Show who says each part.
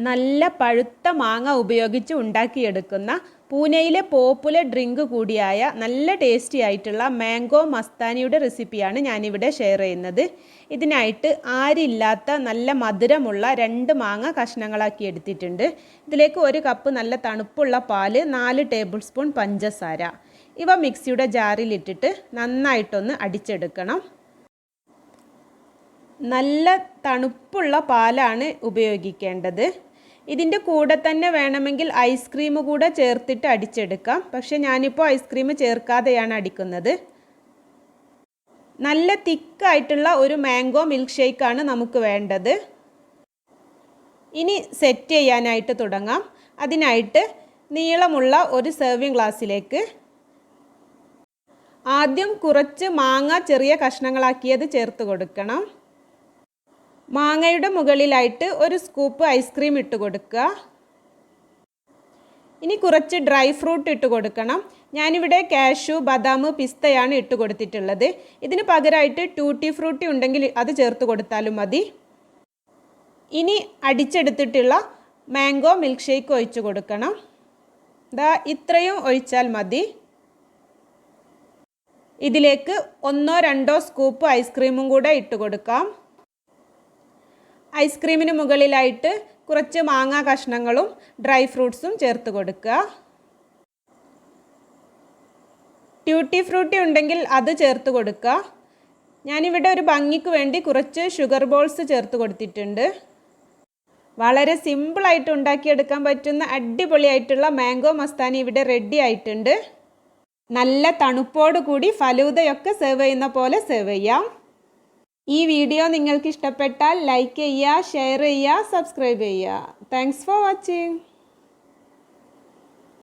Speaker 1: നല്ല പഴുത്ത മാങ്ങ ഉപയോഗിച്ച് ഉണ്ടാക്കിയെടുക്കുന്ന പൂനെയിലെ പോപ്പുലർ ഡ്രിങ്ക് കൂടിയായ നല്ല ടേസ്റ്റി ആയിട്ടുള്ള മാംഗോ മസ്താനിയുടെ റെസിപ്പിയാണ് ഞാനിവിടെ ഷെയർ ചെയ്യുന്നത്. ഇതിനായിട്ട് ആരില്ലാത്ത നല്ല മധുരമുള്ള 2 മാങ്ങ കഷ്ണങ്ങളാക്കി എടുത്തിട്ടുണ്ട്. ഇതിലേക്ക് 1 കപ്പ് നല്ല തണുപ്പുള്ള പാല്, 4 ടേബിൾ സ്പൂൺ പഞ്ചസാര. ഇവ മിക്സിയുടെ ജാറിലിട്ടിട്ട് നന്നായിട്ടൊന്ന് അടിച്ചെടുക്കണം. നല്ല തണുപ്പുള്ള പാലാണ് ഉപയോഗിക്കേണ്ടത്. ഇതിൻ്റെ കൂടെ തന്നെ വേണമെങ്കിൽ ഐസ്ക്രീം കൂടെ ചേർത്തിട്ട് അടിച്ചെടുക്കാം. പക്ഷെ ഞാനിപ്പോൾ ഐസ്ക്രീം ചേർക്കാതെയാണ് അടിക്കുന്നത്. നല്ല തിക്കായിട്ടുള്ള ഒരു മാംഗോ മിൽക്ക് ഷേക്കാണ് നമുക്ക് വേണ്ടത്. ഇനി സെറ്റ് ചെയ്യാനായിട്ട് തുടങ്ങാം. അതിനായിട്ട് നീളമുള്ള ഒരു സെർവിങ് ഗ്ലാസ്സിലേക്ക് ആദ്യം കുറച്ച് മാങ്ങ ചെറിയ കഷ്ണങ്ങളാക്കിയത് ചേർത്ത് കൊടുക്കണം. മാങ്ങയുടെ മുകളിലായിട്ട് 1 സ്കൂപ്പ് ഐസ്ക്രീം ഇട്ട് കൊടുക്കുക. ഇനി കുറച്ച് ഡ്രൈ ഫ്രൂട്ട് ഇട്ട് കൊടുക്കണം. ഞാനിവിടെ കാഷ്യൂ, ബദാം, പിസ്തയാണ് ഇട്ട് കൊടുത്തിട്ടുള്ളത്. ഇതിന് പകരമായിട്ട് ടൂട്ടി ഫ്രൂട്ടി ഉണ്ടെങ്കിൽ അത് ചേർത്ത് കൊടുത്താലും മതി. ഇനി അടിച്ചെടുത്തിട്ടുള്ള മാംഗോ മിൽക്ക് ഷേക്ക് ഒഴിച്ച് കൊടുക്കണം. ഇത്രയും ഒഴിച്ചാൽ മതി. ഇതിലേക്ക് 1-2 സ്കൂപ്പ് ഐസ്ക്രീമും കൂടെ ഇട്ട് കൊടുക്കാം. ഐസ്ക്രീമിന് മുകളിലായിട്ട് കുറച്ച് മാങ്ങ കഷ്ണങ്ങളും ഡ്രൈ ഫ്രൂട്ട്സും ചേർത്ത് കൊടുക്കുക. ട്യൂട്ടി ഫ്രൂട്ടി ഉണ്ടെങ്കിൽ അത് ചേർത്ത് കൊടുക്കുക. ഞാനിവിടെ ഒരു ഭംഗിക്ക് വേണ്ടി കുറച്ച് ഷുഗർ ബോൾസ് ചേർത്ത് കൊടുത്തിട്ടുണ്ട്. വളരെ സിമ്പിളായിട്ട് ഉണ്ടാക്കിയെടുക്കാൻ പറ്റുന്ന അടിപൊളിയായിട്ടുള്ള മാംഗോ മസ്താനി ഇവിടെ റെഡി ആയിട്ടുണ്ട്. നല്ല തണുപ്പോട് കൂടി ഫലൂദയൊക്കെ സെർവ് ചെയ്യുന്ന പോലെ സെർവ് ചെയ്യാം. ഈ വീഡിയോ നിങ്ങൾക്ക് ഇഷ്ടപ്പെട്ടാൽ ലൈക്ക് ചെയ്യുക, ഷെയർ ചെയ്യുക, സബ്സ്ക്രൈബ് ചെയ്യുക. Thanks for watching.